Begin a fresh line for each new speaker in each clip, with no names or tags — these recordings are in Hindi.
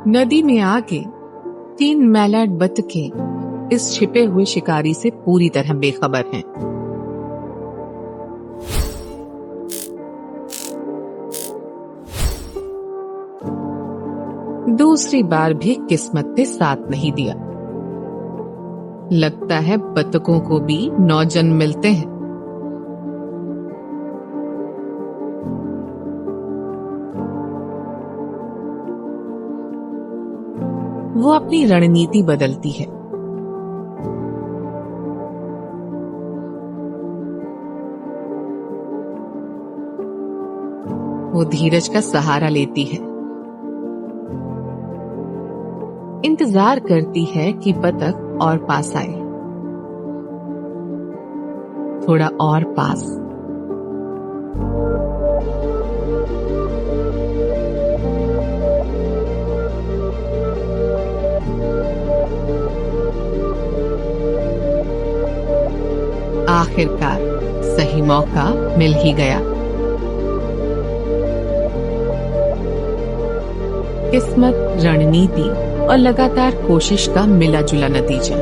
नदी में आके 3 मैलाड बतखें इस छिपे हुए शिकारी से पूरी तरह बेखबर हैं। दूसरी बार भी किस्मत ने साथ नहीं दिया। लगता है बतखों को भी 9 जन्म मिलते हैं। वो अपनी रणनीति बदलती है। वो धीरज का सहारा लेती है, इंतजार करती है कि बतख और पास आए, थोड़ा और पास। आखिरकार सही मौका मिल ही गया। किस्मत, रणनीति और लगातार कोशिश का मिला जुला नतीजा।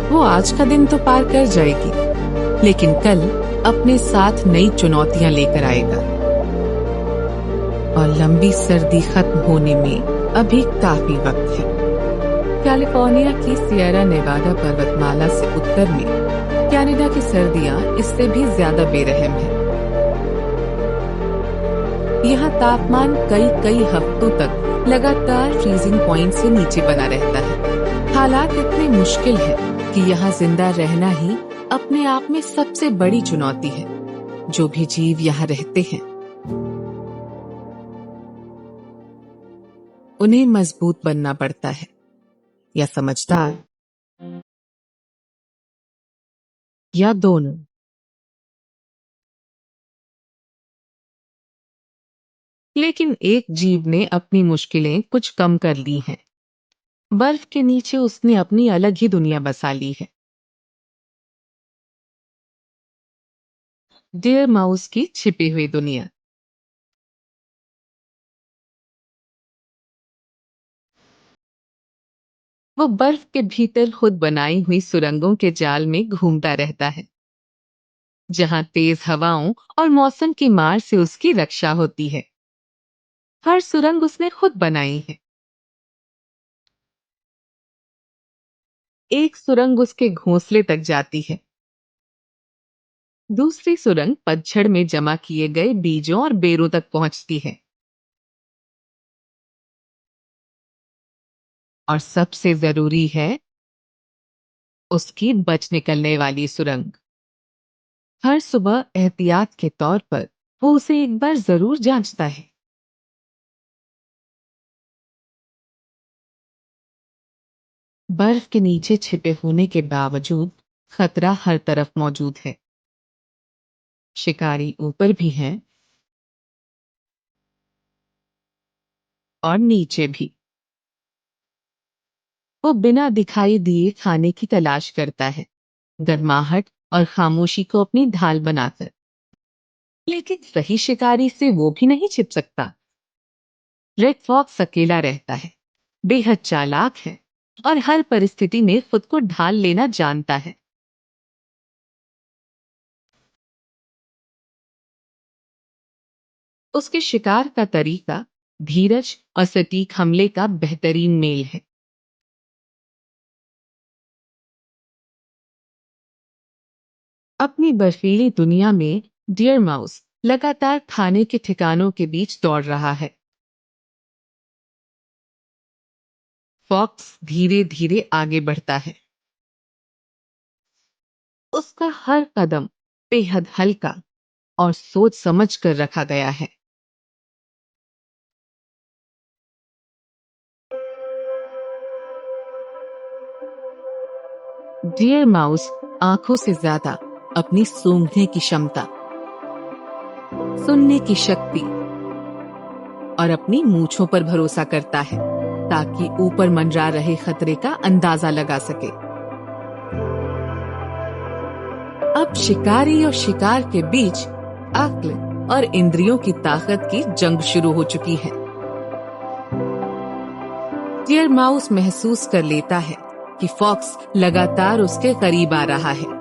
वो आज का दिन तो पार कर जाएगी, लेकिन कल अपने साथ नई चुनौतियां लेकर आएगा। और लंबी सर्दी खत्म होने में अभी काफी वक्त है। कैलिफोर्निया की सियरा नेवाडा पर्वतमाला से उत्तर में कनाडा की सर्दियां इससे भी ज्यादा बेरहम हैं। यहाँ तापमान कई हफ्तों तक लगातार फ्रीजिंग पॉइंट से नीचे बना रहता है। हालात इतने मुश्किल हैं कि यहाँ जिंदा रहना ही अपने आप में सबसे बड़ी चुनौती है। जो भी जीव यहाँ रहते हैं उन्हें मजबूत बनना पड़ता है, या समझदार, या दोनों। लेकिन एक जीव ने अपनी मुश्किलें कुछ कम कर ली हैं। बर्फ के नीचे उसने अपनी अलग ही दुनिया बसा ली है। डियर माउस की छिपी हुई दुनिया। वो बर्फ के भीतर खुद बनाई हुई सुरंगों के जाल में घूमता रहता है, जहां तेज हवाओं और मौसम की मार से उसकी रक्षा होती है। हर सुरंग उसने खुद बनाई है। एक सुरंग उसके घोंसले तक जाती है, दूसरी सुरंग पतझड़ में जमा किए गए बीजों और बेरों तक पहुंचती है, और सबसे जरूरी है उसकी बच निकलने वाली सुरंग। हर सुबह एहतियात के तौर पर वो उसे एक बार जरूर जांचता है। बर्फ के नीचे छिपे होने के बावजूद खतरा हर तरफ मौजूद है। शिकारी ऊपर भी हैं और नीचे भी। वो बिना दिखाई दिए खाने की तलाश करता है, गर्माहट और खामोशी को अपनी ढाल बनाकर। लेकिन सही शिकारी से वो भी नहीं छिप सकता। रेड फॉक्स अकेला रहता है, बेहद चालाक है और हर परिस्थिति में खुद को ढाल लेना जानता है। उसके शिकार का तरीका धीरज और सटीक हमले का बेहतरीन मेल है। अपनी बर्फीली दुनिया में डियर माउस लगातार खाने के ठिकानों के बीच दौड़ रहा है। फॉक्स धीरे धीरे आगे बढ़ता है, उसका हर कदम बेहद हल्का और सोच समझ कर रखा गया है। डियर माउस आंखों से ज्यादा अपनी सूंघने की क्षमता, सुनने की शक्ति और अपनी मूंछों पर भरोसा करता है, ताकि ऊपर मंडरा रहे खतरे का अंदाजा लगा सके। अब शिकारी और शिकार के बीच अक्ल और इंद्रियों की ताकत की जंग शुरू हो चुकी है। डियर माउस महसूस कर लेता है कि फॉक्स लगातार उसके करीब आ रहा है।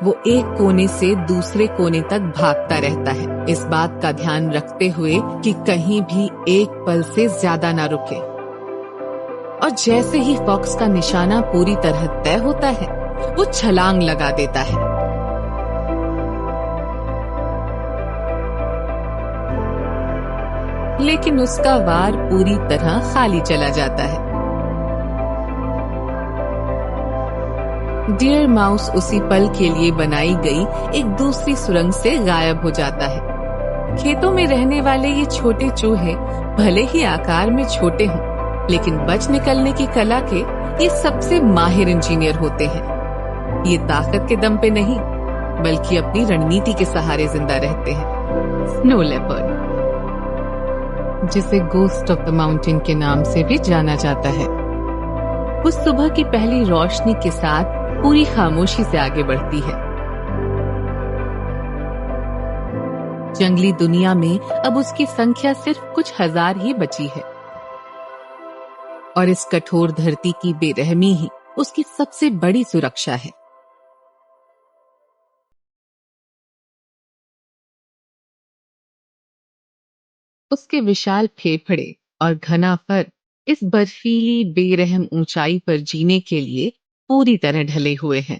वो एक कोने से दूसरे कोने तक भागता रहता है, इस बात का ध्यान रखते हुए कि कहीं भी एक पल से ज्यादा ना रुके। और जैसे ही फॉक्स का निशाना पूरी तरह तय होता है, वो छलांग लगा देता है। लेकिन उसका वार पूरी तरह खाली चला जाता है। डियर माउस उसी पल के लिए बनाई गई एक दूसरी सुरंग से गायब हो जाता है। खेतों में रहने वाले ये छोटे चूहे भले ही आकार में छोटे हों, लेकिन बच निकलने की कला के ये सबसे माहिर इंजीनियर होते हैं। ये ताकत के दम पे नहीं, बल्कि अपनी रणनीति के सहारे जिंदा रहते हैं। स्नो लेपर्ड, जिसे गोस्ट ऑफ द माउंटेन के नाम से भी जाना जाता है, वो सुबह की पहली रोशनी के साथ पूरी खामोशी से आगे बढ़ती है। जंगली दुनिया में अब उसकी संख्या सिर्फ कुछ हजार ही बची है, और इस कठोर धरती की बेरहमी ही उसकी सबसे बड़ी सुरक्षा है। उसके विशाल फेफड़े और घना फर इस बर्फीली बेरहम ऊंचाई पर जीने के लिए पूरी तरह ढले हुए हैं।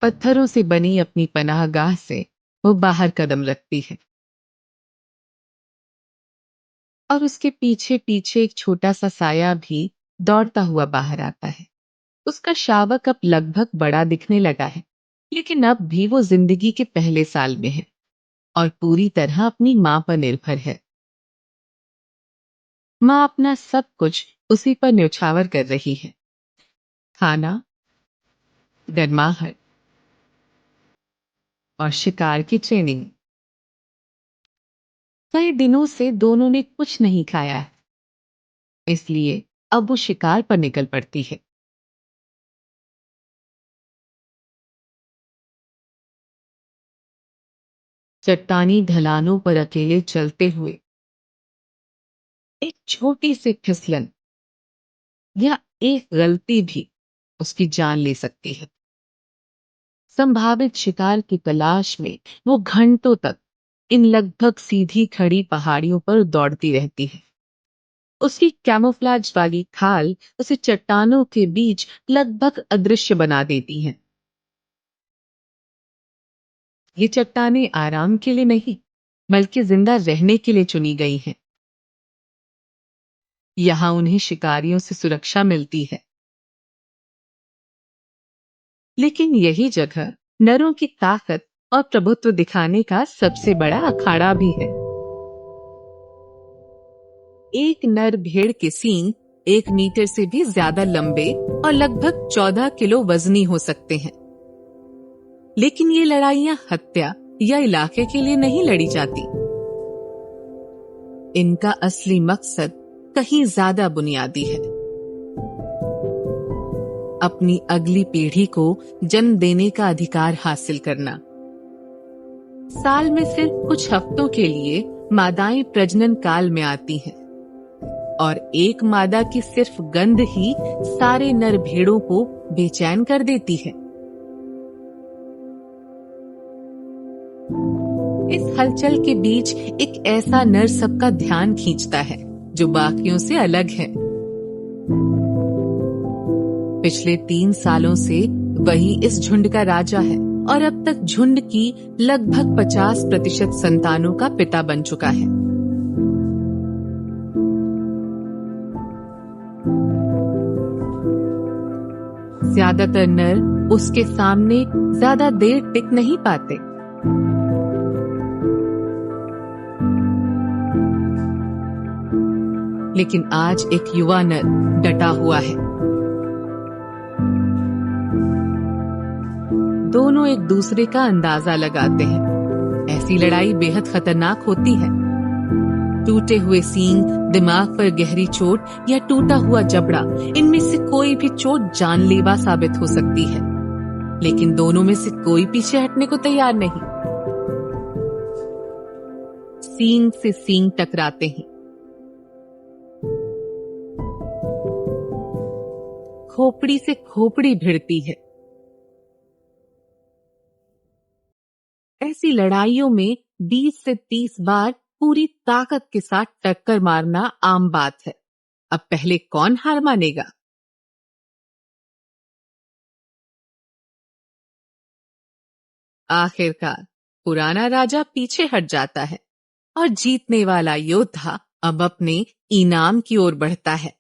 पत्थरों से बनी अपनी पनाहगाह से वो बाहर कदम रखती है, और उसके पीछे पीछे एक छोटा सा साया भी दौड़ता हुआ बाहर आता है। उसका शावक अब लगभग बड़ा दिखने लगा है, लेकिन अब भी वो जिंदगी के पहले साल में है और पूरी तरह अपनी मां पर निर्भर है। मां अपना सब कुछ उसी पर न्यौछावर कर रही है। खाना, गर्माहट और शिकार की ट्रेनिंग। कई दिनों से दोनों ने कुछ नहीं खाया है, इसलिए अब वो शिकार पर निकल पड़ती है। चट्टानी ढलानों पर अकेले चलते हुए एक छोटी सी फिसलन या एक गलती भी उसकी जान ले सकती है। संभावित शिकार की तलाश में वो घंटों तक इन लगभग सीधी खड़ी पहाड़ियों पर दौड़ती रहती है। उसकी कैमोफ्लेज वाली खाल उसे चट्टानों के बीच लगभग अदृश्य बना देती हैं। ये चट्टानें आराम के लिए नहीं, बल्कि जिंदा रहने के लिए चुनी गई हैं। यहां उन्हें शिकारियों से सुरक्षा मिलती है, लेकिन यही जगह नरों की ताकत और प्रभुत्व दिखाने का सबसे बड़ा अखाड़ा भी है। एक नर भेड़ के सींग 1 मीटर से भी ज्यादा लंबे और लगभग 14 किलो वजनी हो सकते हैं। लेकिन ये लड़ाइयां हत्या या इलाके के लिए नहीं लड़ी जाती। इनका असली मकसद कहीं ज्यादा बुनियादी है। अपनी अगली पीढ़ी को जन्म देने का अधिकार हासिल करना। साल में सिर्फ कुछ हफ्तों के लिए मादाएं प्रजनन काल में आती हैं, और एक मादा की सिर्फ गंध ही सारे नर भेड़ों को बेचैन कर देती है। इस हलचल के बीच एक ऐसा नर सबका ध्यान खींचता है जो बाकियों से अलग है। पिछले 3 सालों से वही इस झुंड का राजा है, और अब तक झुंड की लगभग 50% संतानों का पिता बन चुका है। ज्यादातर नर उसके सामने ज्यादा देर टिक नहीं पाते। लेकिन आज एक युवा नर डटा हुआ है। दोनों एक दूसरे का अंदाजा लगाते हैं। ऐसी लड़ाई बेहद खतरनाक होती है। टूटे हुए सींग दिमाग पर गहरी चोट या टूटा हुआ जबड़ा, इनमें से कोई भी चोट जानलेवा साबित हो सकती है, लेकिन दोनों में से कोई पीछे हटने को तैयार नहीं। सींग से सींग टकराते हैं, खोपड़ी से खोपड़ी भिड़ती है। ऐसी लड़ाइयों में 20 से 30 बार पूरी ताकत के साथ टक्कर मारना आम बात है। अब पहले कौन हार मानेगा? आखिरकार पुराना राजा पीछे हट जाता है और जीतने वाला योद्धा अब अपने इनाम की ओर बढ़ता है।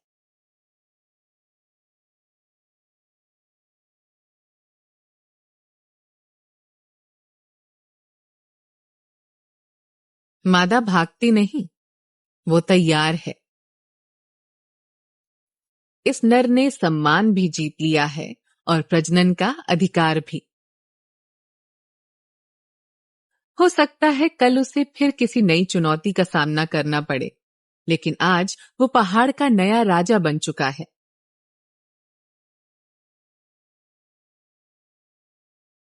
मादा भागती नहीं, वो तैयार है। इस नर ने सम्मान भी जीत लिया है और प्रजनन का अधिकार भी। हो सकता है कल उसे फिर किसी नई चुनौती का सामना करना पड़े, लेकिन आज वो पहाड़ का नया राजा बन चुका है।